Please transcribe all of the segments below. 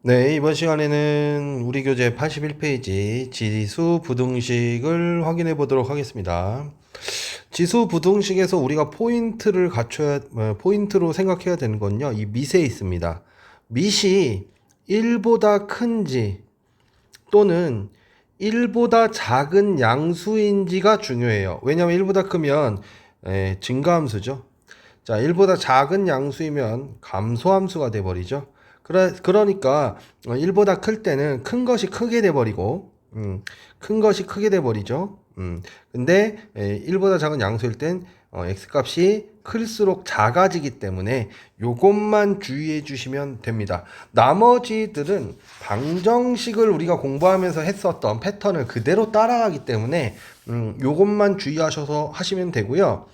네, 이번 시간에는 우리 교재 81페이지 지수 부등식을 확인해 보도록 하겠습니다. 지수 부등식에서 우리가 포인트로 생각해야 되는 건요, 이 밑에 있습니다. 밑이 1보다 큰지 또는 1보다 작은 양수인지가 중요해요. 왜냐하면 1보다 크면 증가함수죠. 자, 1보다 작은 양수이면 감소함수가 돼버리죠. 그러니까 1보다 클 때는 큰 것이 크게 돼버리고 큰 것이 크게 돼버리죠. 근데 1보다 작은 양수일 땐 x값이 클수록 작아지기 때문에 요것만 주의해 주시면 됩니다. 나머지들은 방정식을 우리가 공부하면서 했었던 패턴을 그대로 따라가기 때문에 요것만 주의하셔서 하시면 되고요.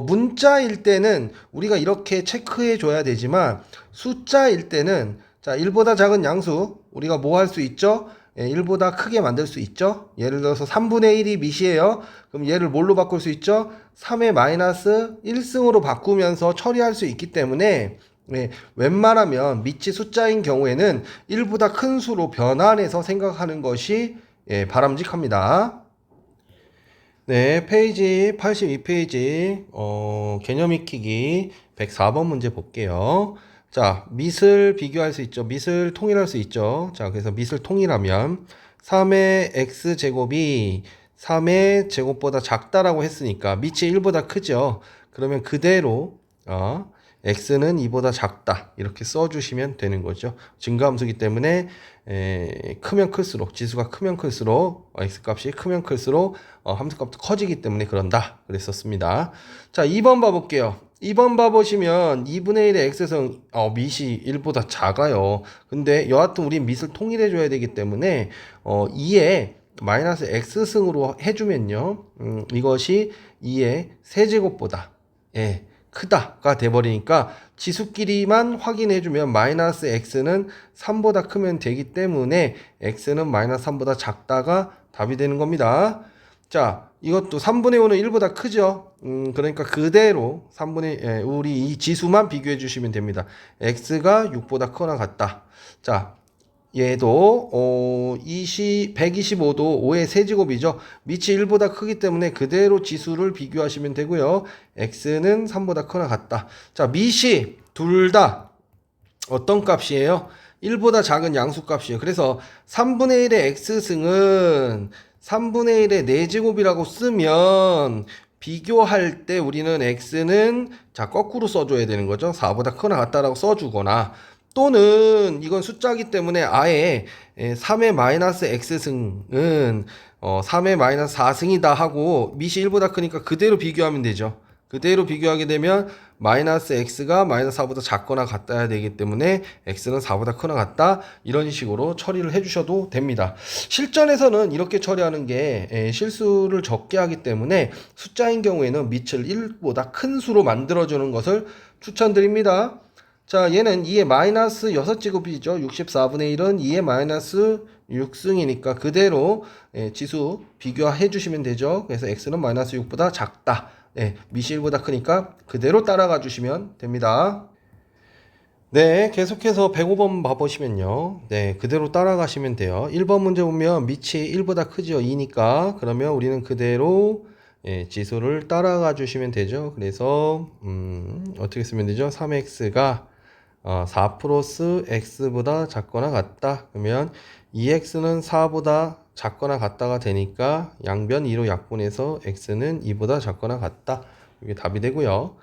문자일 때는 우리가 이렇게 체크해 줘야 되지만 숫자일 때는 자 1보다 작은 양수 우리가 뭐 할 수 있죠? 1보다 크게 만들 수 있죠? 예를 들어서 3분의 1이 밑이에요. 그럼 얘를 뭘로 바꿀 수 있죠? 3의 마이너스 1승으로 바꾸면서 처리할 수 있기 때문에 웬만하면 밑이 숫자인 경우에는 1보다 큰 수로 변환해서 생각하는 것이 바람직합니다. 네, 페이지 82페이지 개념 익히기 104번 문제 볼게요. 자, 밑을 비교할 수 있죠. 밑을 통일할 수 있죠. 자, 그래서 밑을 통일하면 3의 x제곱이 3의 제곱보다 작다라고 했으니까 밑이 1보다 크죠. 그러면 그대로 x는 2보다 작다 이렇게 써주시면 되는 거죠. 증가함수기 때문에 크면 클수록 지수가 크면 클수록 x값이 크면 클수록 함수값도 커지기 때문에 그런다 그랬었습니다. 자, 2번 봐볼게요. 2번 봐보시면 2분의 1의 x승 밑이 1보다 작아요. 근데 여하튼 우리 밑을 통일해 줘야 되기 때문에 2의 마이너스 x승으로 해주면요 이것이 2의 세제곱보다 크다가 돼버리니까 지수끼리만 확인해주면 마이너스 x는 3보다 크면 되기 때문에 x는 마이너스 3보다 작다가 답이 되는 겁니다. 자, 이것도 3분의 5는 1보다 크죠. 그러니까 그대로 우리 이 지수만 비교해 주시면 됩니다. x가 6보다 크거나 같다. 자, 얘도 125도 5의 세제곱이죠. 밑이 1보다 크기 때문에 그대로 지수를 비교하시면 되고요. x는 3보다 크거나 같다. 자, 밑이 둘 다 어떤 값이에요? 1보다 작은 양수값이에요. 그래서 3분의 1의 x승은 3분의 1의 4제곱이라고 쓰면 비교할 때 우리는 x는 자 거꾸로 써줘야 되는 거죠. 4보다 크거나 같다라고 써주거나 또는 이건 숫자기 때문에 아예 3의 마이너스 x승은 3의 마이너스 4승이다 하고 밑이 1보다 크니까 그대로 비교하면 되죠. 그대로 비교하게 되면 마이너스 x가 마이너스 4보다 작거나 같아야 되기 때문에 x는 4보다 크거나 같다 이런 식으로 처리를 해주셔도 됩니다. 실전에서는 이렇게 처리하는 게 실수를 적게 하기 때문에 숫자인 경우에는 밑을 1보다 큰 수로 만들어주는 것을 추천드립니다. 자, 얘는 2의 마이너스 6제곱이죠. 64분의 1은 2의 마이너스 6승이니까 그대로 지수 비교해 주시면 되죠. 그래서 x는 마이너스 6보다 작다. 밑이 1보다 크니까 그대로 따라가 주시면 됩니다. 네, 계속해서 105번 봐보시면요. 네, 그대로 따라가시면 돼요. 1번 문제 보면 밑이 1보다 크죠. 2니까. 그러면 우리는 그대로 지수를 따라가 주시면 되죠. 그래서 어떻게 쓰면 되죠? 3x가 4 플러스 x보다 작거나 같다. 그러면 2x는 4보다 작거나 같다가 되니까 양변 2로 약분해서 x는 2보다 작거나 같다. 이게 답이 되고요.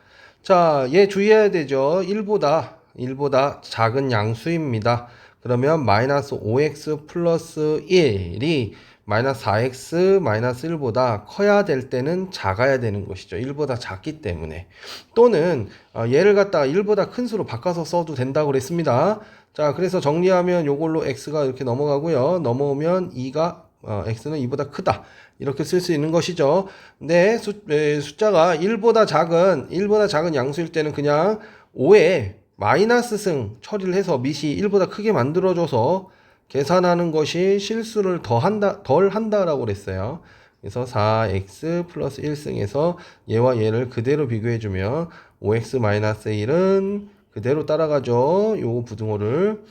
자, 얘 주의해야 되죠. 1보다 작은 양수입니다. 그러면 마이너스 5x 플러스 1이 마이너스 4x 마이너스 1보다 커야 될 때는 작아야 되는 것이죠. 1보다 작기 때문에. 또는 얘를 갖다가 1보다 큰 수로 바꿔서 써도 된다고 그랬습니다. 자, 그래서 정리하면 요걸로 x가 이렇게 넘어가고요. 넘어오면 2가 x는 2보다 크다. 이렇게 쓸 수 있는 것이죠. 근데 숫자가 1보다 작은 양수일 때는 그냥 5에 마이너스 승 처리를 해서 밑이 1보다 크게 만들어줘서 계산하는 것이 실수를 덜 한다라고 그랬어요. 그래서 4x 플러스 1승에서 얘와 얘를 그대로 비교해주면 5x 마이너스 1은 그대로 따라가죠. 요 부등호를.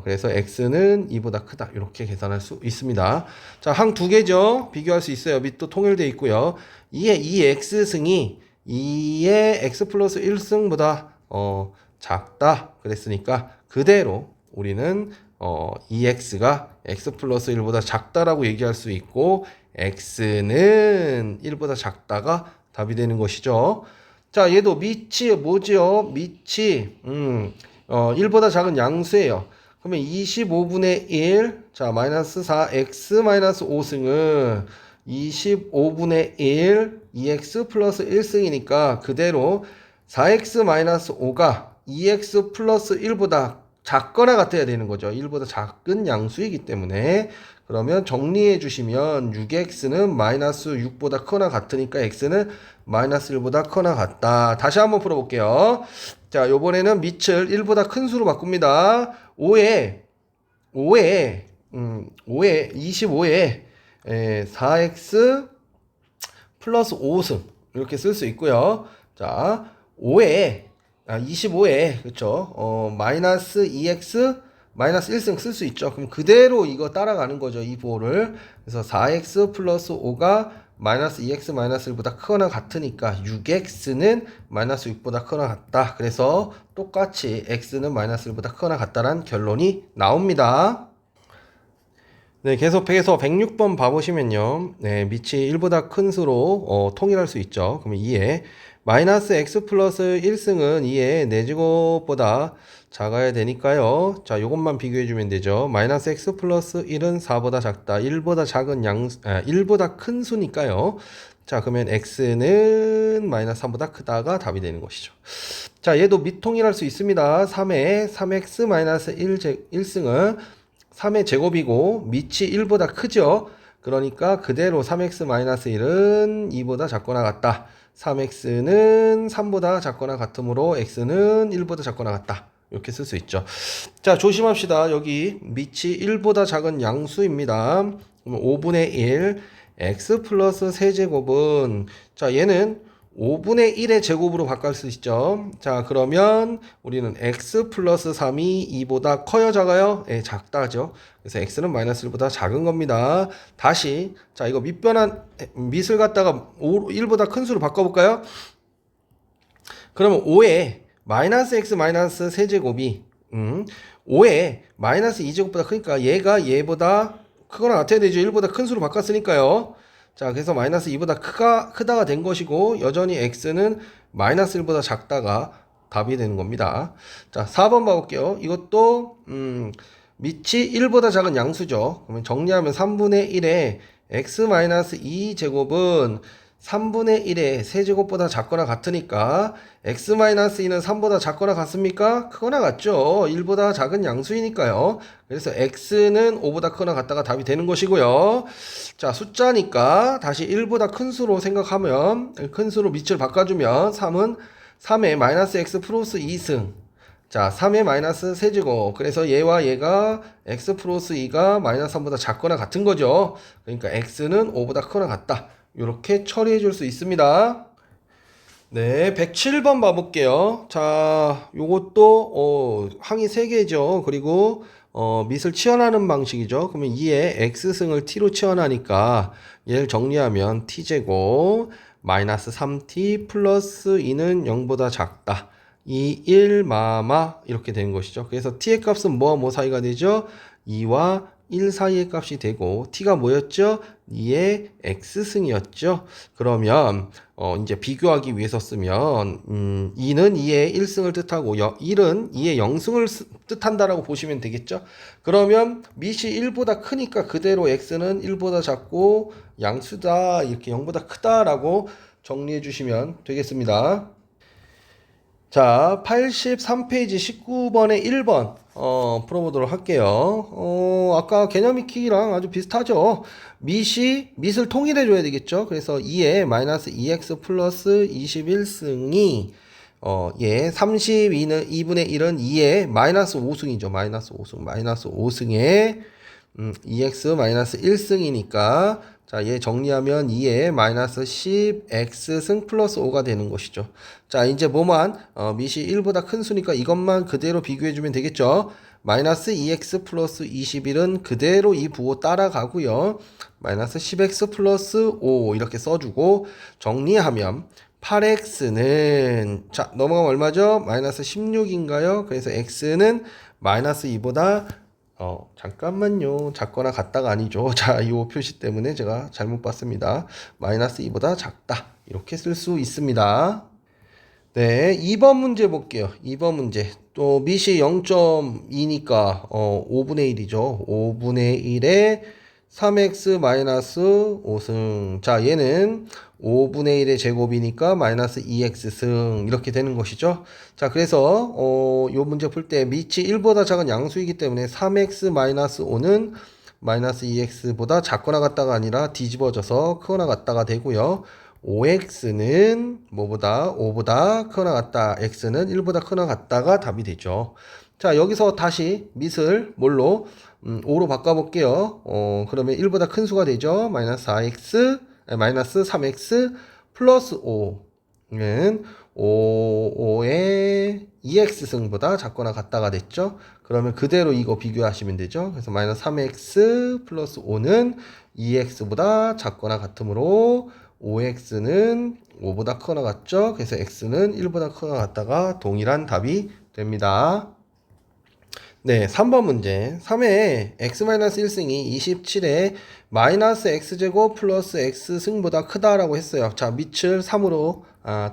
그래서 x는 2보다 크다. 이렇게 계산할 수 있습니다. 자, 항 두 개죠. 비교할 수 있어요. 밑도 통일되어 있고요. 2의 2x승이 2의 x 플러스 1승보다 작다. 그랬으니까 그대로 우리는 2x가 x 플러스 1보다 작다라고 얘기할 수 있고 x는 1보다 작다가 답이 되는 것이죠. 자, 얘도 밑이 뭐죠? 밑이 1보다 작은 양수예요. 그러면 25분의 1, 자, 마이너스 4x 마이너스 5승은 25분의 1, 2x 플러스 1승이니까 그대로 4x 마이너스 5가 2x 플러스 1보다 작거나 같아야 되는 거죠. 1보다 작은 양수이기 때문에. 그러면 정리해 주시면 6x는 마이너스 6보다 크거나 같으니까 x는 마이너스 1보다 크거나 같다. 다시 한번 풀어볼게요. 자, 요번에는 밑을 1보다 큰 수로 바꿉니다. 5에 25에 4x 플러스 5승 이렇게 쓸 수 있고요. 자, 25에 그쵸? 마이너스 2x 마이너스 1승 쓸 수 있죠. 그럼 그대로 이거 따라가는 거죠. 이 부호를. 그래서 4x 플러스 5가 마이너스 2x 마이너스 1보다 크거나 같으니까 6x는 마이너스 6보다 크거나 같다. 그래서 똑같이 x는 마이너스 1보다 크거나 같다라는 결론이 나옵니다. 네, 계속해서 106번 봐보시면요. 네, 밑이 1보다 큰 수로 통일할 수 있죠. 그러면 2에 마이너스 x 플러스 1승은 2의 4제곱보다 작아야 되니까요. 자, 요것만 비교해주면 되죠. 마이너스 x 플러스 1은 4보다 작다. 1보다 작은 1보다 큰 수니까요. 자, 그러면 x는 마이너스 3보다 크다가 답이 되는 것이죠. 자, 얘도 밑통일할 수 있습니다. 3에 3x 마이너스 1승은 3의 제곱이고 밑이 1보다 크죠. 그러니까 그대로 3x-1은 2보다 작거나 같다. 3x는 3보다 작거나 같으므로 x는 1보다 작거나 같다. 이렇게 쓸 수 있죠. 자, 조심합시다. 여기 밑이 1보다 작은 양수입니다. 그러면 5분의 1 x 플러스 세제곱은 자, 얘는 5분의 1의 제곱으로 바꿀 수 있죠. 자, 그러면 우리는 x 플러스 3이 2보다 커요, 작아요? 예, 작다죠. 그래서 x는 마이너스 1보다 작은 겁니다. 다시, 자, 이거 밑을 갖다가 1보다 큰 수로 바꿔볼까요? 그러면 5에 마이너스 x 마이너스 세제곱이 5에 마이너스 2제곱보다 크니까 얘가 얘보다 크거나 같아야 되죠. 1보다 큰 수로 바꿨으니까요. 자, 그래서 마이너스 2보다 크다가 된 것이고 여전히 x는 마이너스 1보다 작다가 답이 되는 겁니다. 자, 4번 봐볼게요. 이것도 밑이 1보다 작은 양수죠. 그러면 정리하면 3분의 1에 x 마이너스 2제곱은 3분의 1의 세제곱보다 작거나 같으니까 x-2는 3보다 작거나 같습니까? 크거나 같죠. 1보다 작은 양수이니까요. 그래서 x는 5보다 크거나 같다가 답이 되는 것이고요. 자, 숫자니까 다시 1보다 큰 수로 생각하면 큰 수로 밑을 바꿔주면 3의 마이너스 x 플러스 2승. 자, 3의 마이너스 세제곱. 그래서 얘와 얘가 x 플러스 2가 마이너스 3보다 작거나 같은 거죠. 그러니까 x는 5보다 크거나 같다. 이렇게 처리해 줄 수 있습니다. 네, 107번 봐볼게요. 자, 요것도 항이 3개죠. 그리고 밑을 치환하는 방식이죠. 그러면 2의 x승을 t로 치환하니까 얘를 정리하면 t제곱 마이너스 3t 플러스 2는 0보다 작다. 2, 1, 마마 이렇게 되는 것이죠. 그래서 t의 값은 뭐와 뭐 사이가 되죠? 2와 1 사이의 값이 되고 t가 뭐였죠? 2의 x승이었죠. 그러면 이제 비교하기 위해서 쓰면 2는 2의 1승을 뜻하고 1은 2의 0승을 뜻한다라고 보시면 되겠죠. 그러면 밑이 1보다 크니까 그대로 x는 1보다 작고 양수다 이렇게 0보다 크다라고 정리해 주시면 되겠습니다. 자, 83페이지 19번에 1번 풀어보도록 할게요. 아까 개념 익히기랑 아주 비슷하죠. 밑을 통일해 줘야 되겠죠. 그래서 2에 마이너스 2x 플러스 21승이 32는 2분의 1은 2에 마이너스 5승이죠. 마이너스 5승에 2x-1승이니까 자, 얘 정리하면 2에 마이너스 10x승 플러스 5가 되는 것이죠. 자, 이제 뭐만 밑이 1보다 큰 수니까 이것만 그대로 비교해주면 되겠죠. 마이너스 2x 플러스 21은 그대로 이 부호 따라가고요. 마이너스 10x 플러스 5 이렇게 써주고 정리하면 8x는 자 넘어가면 얼마죠? 마이너스 16인가요? 그래서 x는 마이너스 2보다 잠깐만요. 작거나 같다가 아니죠. 자, 이 표시 때문에 제가 잘못 봤습니다. 마이너스 2보다 작다. 이렇게 쓸 수 있습니다. 네, 2번 문제 볼게요. 2번 문제. 또 밑이 0.2니까 5분의 1이죠. 5분의 1에 3x 마이너스 5승. 자, 얘는 5분의 1의 제곱이니까 마이너스 2x승 이렇게 되는 것이죠. 자, 그래서 요 문제 풀 때 밑이 1보다 작은 양수이기 때문에 3x 마이너스 5는 마이너스 2x보다 작거나 같다가 아니라 뒤집어져서 크거나 같다가 되고요. 5x는 뭐보다 5보다 크거나 같다. x는 1보다 크거나 같다가 답이 되죠. 자, 여기서 다시 밑을 뭘로 5로 바꿔볼게요. 그러면 1보다 큰 수가 되죠. 마이너스 4x, 마이너스 3x 플러스 5는 5의 2x승보다 작거나 같다가 됐죠. 그러면 그대로 이거 비교하시면 되죠. 그래서 마이너스 3x 플러스 5는 2x보다 작거나 같으므로 5x는 5보다 크거나 같죠. 그래서 x는 1보다 크거나 같다가 동일한 답이 됩니다. 네, 3번 문제. 3회 x-1승이 27에 마이너스 x제곱 플러스 x승보다 크다라고 했어요. 자, 밑을 3으로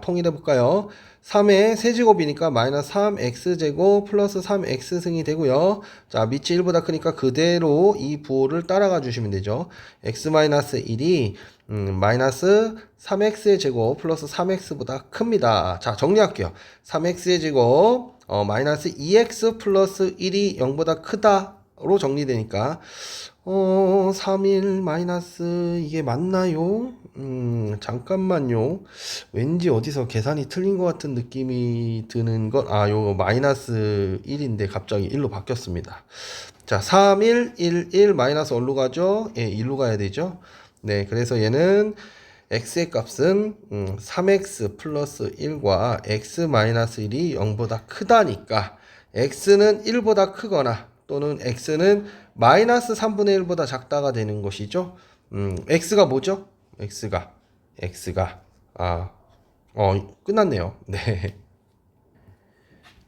통일해 볼까요? 3의 세제곱이니까 마이너스 3x제곱 플러스 3x승이 되고요. 자, 밑이 1보다 크니까 그대로 이 부호를 따라가 주시면 되죠. x-1이 마이너스 3x의 제곱 플러스 3x보다 큽니다. 자, 정리할게요. 3x의 제곱 마이너스 2x 플러스 1이 0보다 크다로 정리되니까 3일 마이너스 이게 맞나요? 잠깐만요. 왠지 어디서 계산이 틀린 것 같은 느낌이 드는 건 요거 마이너스 1인데 갑자기 1로 바뀌었습니다. 자, 3, 1, 1, 1 마이너스 어디로 가죠? 예, 1로 가야 되죠. 네, 그래서 얘는 x의 값은 3x 플러스 1과 x 마이너스 1이 0보다 크다니까 x는 1보다 크거나 또는 x는 마이너스 3분의 1보다 작다가 되는 것이죠. x가 뭐죠? x가 끝났네요. 네.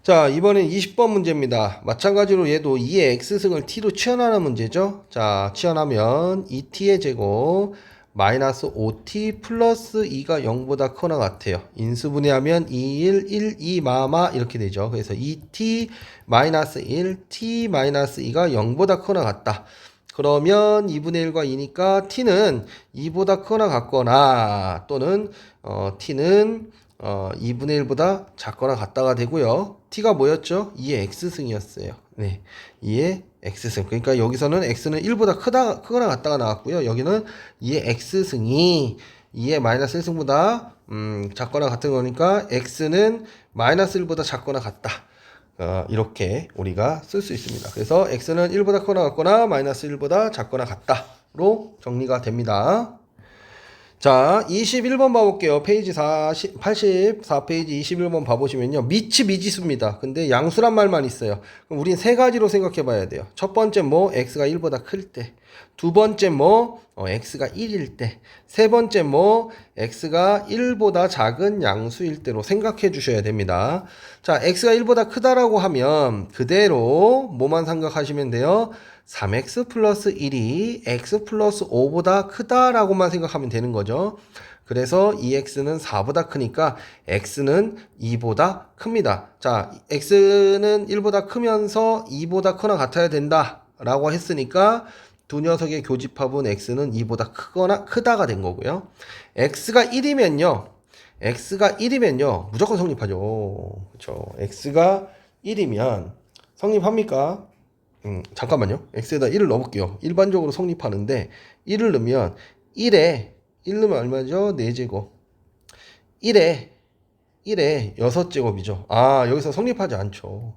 자, 이번엔 20번 문제입니다. 마찬가지로 얘도 2의 x승을 t로 치환하는 문제죠. 자, 치환하면 2t의 제곱 마이너스 5t 플러스 2가 0보다 크거나 같아요. 인수분해하면 2, 1, 1, 2 마마 이렇게 되죠. 그래서 2t 마이너스 1, t 마이너스 2가 0보다 크거나 같다. 그러면 2분의 1과 2니까 t는 2보다 크거나 같거나 또는 t는 2분의 1보다 작거나 같다가 되고요. t가 뭐였죠? 2의 x승이었어요. 네, 2의 x승. 그러니까 여기서는 x는 1보다 크거나 같다가 나왔고요. 여기는 2의 x승이 2의 마이너스 1승보다 작거나 같은 거니까 x는 마이너스 1보다 작거나 같다. 이렇게 우리가 쓸 수 있습니다. 그래서 x는 1보다 크거나 같거나 마이너스 1보다 작거나 같다로 정리가 됩니다. 자, 21번 봐볼게요. 페이지 84페이지 21번 봐보시면요. 밑이 미지수입니다. 근데 양수란 말만 있어요. 그럼 우린 세 가지로 생각해 봐야 돼요. 첫 번째 x가 1보다 클 때. 두 번째 x가 1일 때. 세 번째 x가 1보다 작은 양수일 때로 생각해 주셔야 됩니다. 자, x가 1보다 크다라고 하면 그대로 뭐만 생각하시면 돼요? 3x 플러스 1이 x 플러스 5보다 크다라고만 생각하면 되는 거죠. 그래서 2x는 4보다 크니까 x는 2보다 큽니다. 자, x는 1보다 크면서 2보다 크거나 같아야 된다 라고 했으니까 두 녀석의 교집합은 x는 2보다 크다가 된 거고요. x가 1이면요 무조건 성립하죠. 그렇죠. x가 1이면 성립합니까? 잠깐만요. x에다 1을 넣어볼게요. 일반적으로 성립하는데 1을 넣으면 1에 1 넣으면 얼마죠? 4제곱 1에 6제곱이죠. 여기서 성립하지 않죠.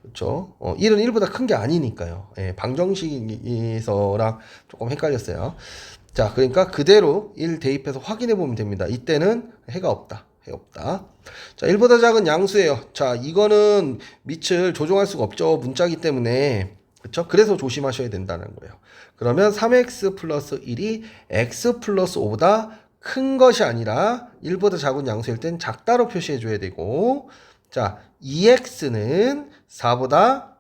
그렇죠? 1은 1보다 큰 게 아니니까요. 예, 방정식에서랑 조금 헷갈렸어요. 자, 그러니까 그대로 1 대입해서 확인해 보면 됩니다. 이때는 해가 없다. 해 없다. 자, 1보다 작은 양수예요. 자, 이거는 밑을 조종할 수가 없죠. 문자기 때문에. 그렇죠? 그래서 조심하셔야 된다는 거예요. 그러면 3x 플러스 1이 x 플러스 5보다 큰 것이 아니라 1보다 작은 양수일 땐 작다로 표시해 줘야 되고, 자, 2x는 4보다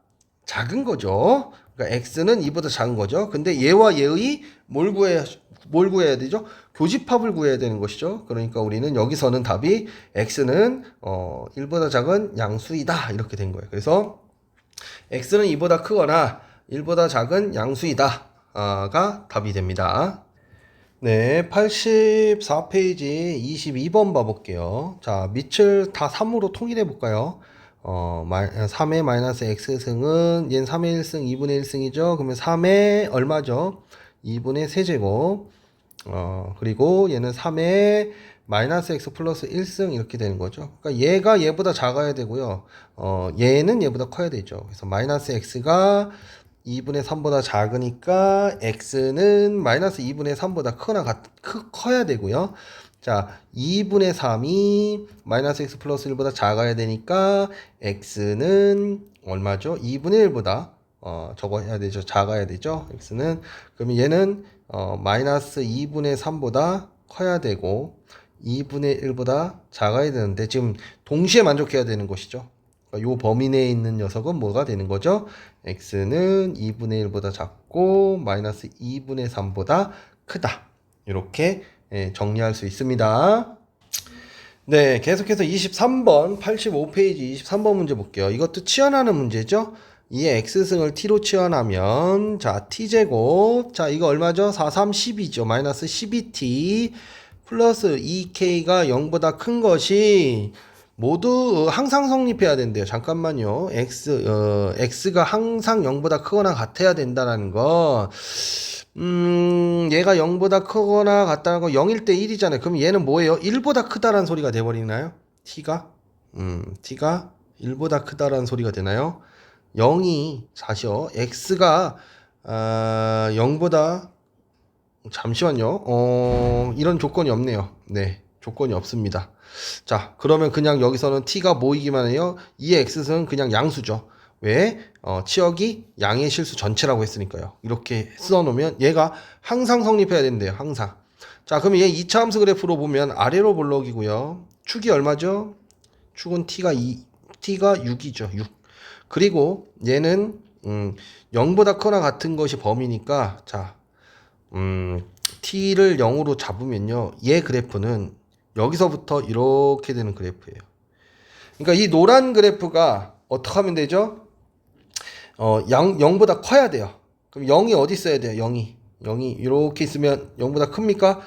작은 거죠. 그러니까 x는 2보다 작은 거죠. 근데 얘와 얘의 뭘 구해야 되죠? 교집합을 구해야 되는 것이죠. 그러니까 우리는 여기서는 답이 x는 1보다 작은 양수이다 이렇게 된 거예요. 그래서 x는 2보다 크거나 1보다 작은 양수이다가 답이 됩니다. 네, 84페이지 22번 봐볼게요. 자, 밑을 다 3으로 통일해 볼까요? 3의 마이너스 x승은 얘는 3의 1승 2분의 1승이죠. 그러면 3의 얼마죠? 2분의 세제곱. 그리고 얘는 3의 마이너스 x 플러스 1승 이렇게 되는 거죠. 그러니까 얘가 얘보다 작아야 되고요. 얘는 얘보다 커야 되죠. 그래서 마이너스 x가 2분의 3보다 작으니까 x는 마이너스 2분의 3보다 커야 되고요. 자, 2분의 3이 마이너스 x 플러스 1보다 작아야 되니까 x는 얼마죠? 2분의 1보다 저거 해야 되죠. 작아야 되죠. x는 그러면 얘는 마이너스 2분의 3보다 커야 되고 2분의 1보다 작아야 되는데 지금 동시에 만족해야 되는 것이죠. 요 범위 내에 있는 녀석은 뭐가 되는 거죠? x는 2분의 1보다 작고 마이너스 2분의 3보다 크다. 이렇게 정리할 수 있습니다. 네, 계속해서 23번 85페이지 23번 문제 볼게요. 이것도 치환하는 문제죠. 이 x승을 t로 치환하면 자 t제곱 자 이거 얼마죠? 4, 3, 12죠. 마이너스 12t 플러스 2k가 0보다 큰 것이 모두 항상 성립해야 된대요. 잠깐만요. x가 항상 0보다 크거나 같아야 된다는 거. 얘가 0보다 크거나 같다는 거 0일 때 1이잖아요. 그럼 얘는 뭐예요? 1보다 크다라는 소리가 돼버리나요? t가 1보다 크다라는 소리가 되나요? 0이 4죠. x가 0보다 잠시만요. 이런 조건이 없네요. 네, 조건이 없습니다. 자, 그러면 그냥 여기서는 t가 모이기만 해요. 이 x승은 그냥 양수죠. 왜? 치역이 양의 실수 전체라고 했으니까요. 이렇게 써놓으면 얘가 항상 성립해야 된대요. 항상. 자, 그럼 얘 2차 함수 그래프로 보면 아래로 볼록이고요. 축이 얼마죠? 축은 t가 6이죠. 6. 그리고 얘는 0보다 크거나 같은 것이 범위니까 자, t를 0으로 잡으면요. 얘 그래프는 여기서부터 이렇게 되는 그래프예요. 그러니까 이 노란 그래프가 어떻게 하면 되죠? 0보다 커야 돼요. 그럼 0이 어디 있어야 돼요? 0이 이렇게 있으면 0보다 큽니까?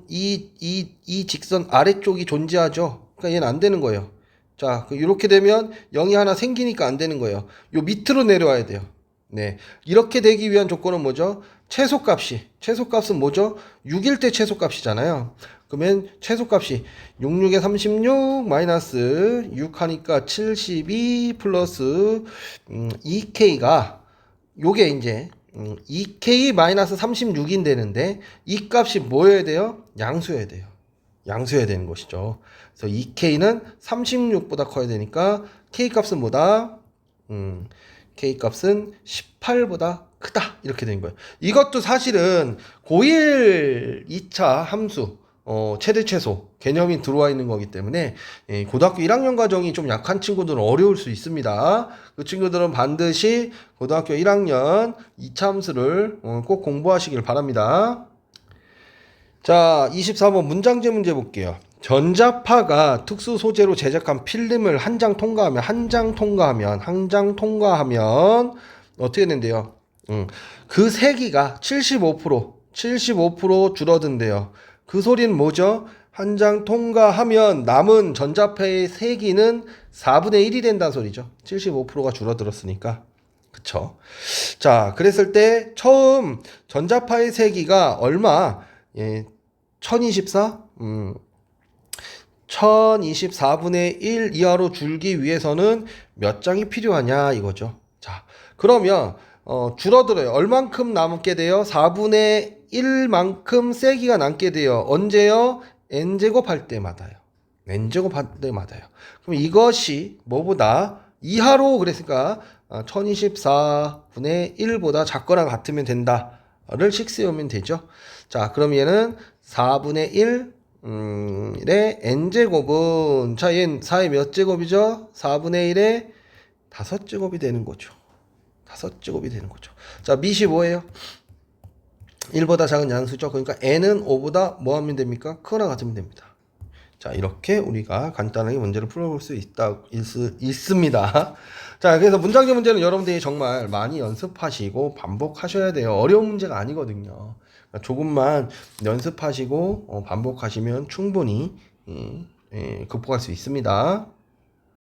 이 직선 아래쪽이 존재하죠. 그러니까 얘는 안 되는 거예요. 자, 이렇게 되면 0이 하나 생기니까 안 되는 거예요. 요 밑으로 내려와야 돼요. 네. 이렇게 되기 위한 조건은 뭐죠? 최소값은 뭐죠? 6일 때 최소값이잖아요. 그러면 최소값이 66에 36 마이너스 6 하니까 72 플러스 2k가 요게 이제 2k 마이너스 36인 되는데 이 값이 뭐여야 돼요? 양수여야 돼요. 양수여야 되는 것이죠. 그래서 2k는 36보다 커야 되니까 k 값은 뭐다? k 값은 18보다 크다 이렇게 된 거예요. 이것도 사실은 고1 2차 함수 최대 최소 개념이 들어와 있는 거기 때문에 고등학교 1학년 과정이 좀 약한 친구들은 어려울 수 있습니다. 그 친구들은 반드시 고등학교 1학년 2차 함수를 꼭 공부하시길 바랍니다. 자, 24번 문장제 문제 볼게요. 전자파가 특수 소재로 제작한 필름을 한 장 통과하면 어떻게 된대요? 그 세기가 75% 줄어든대요. 그 소리는 뭐죠? 한 장 통과하면 남은 전자파의 세기는 4분의 1이 된다는 소리죠. 75%가 줄어들었으니까. 그쵸? 자, 그랬을 때 처음 전자파의 세기가 얼마? 1024? 1024분의 1 이하로 줄기 위해서는 몇 장이 필요하냐 이거죠. 자, 그러면 줄어들어요. 얼만큼 남게 돼요? 4분의 1만큼 세기가 남게 돼요. 언제요? n제곱 할 때마다요. n제곱 할 때마다요. 그럼 이것이 뭐보다 이하로 그랬으니까 1024분의 1보다 작거나 같으면 된다를 식 세우면 되죠. 자, 그럼 얘는 4분의 1 의 n제곱은 자, 얘는 4의 몇 제곱이죠? 4분의 1의 5제곱이 되는 거죠. 5제곱이 되는 거죠. 자, 밑이 뭐예요? 1보다 작은 양수죠. 그러니까 n은 5보다 뭐 하면 됩니까? 크거나 같으면 됩니다. 자, 이렇게 우리가 간단하게 문제를 풀어볼 수 있습니다. 자, 그래서 문장제 문제는 여러분들이 정말 많이 연습하시고 반복하셔야 돼요. 어려운 문제가 아니거든요. 그러니까 조금만 연습하시고 반복하시면 충분히 극복할 수 있습니다.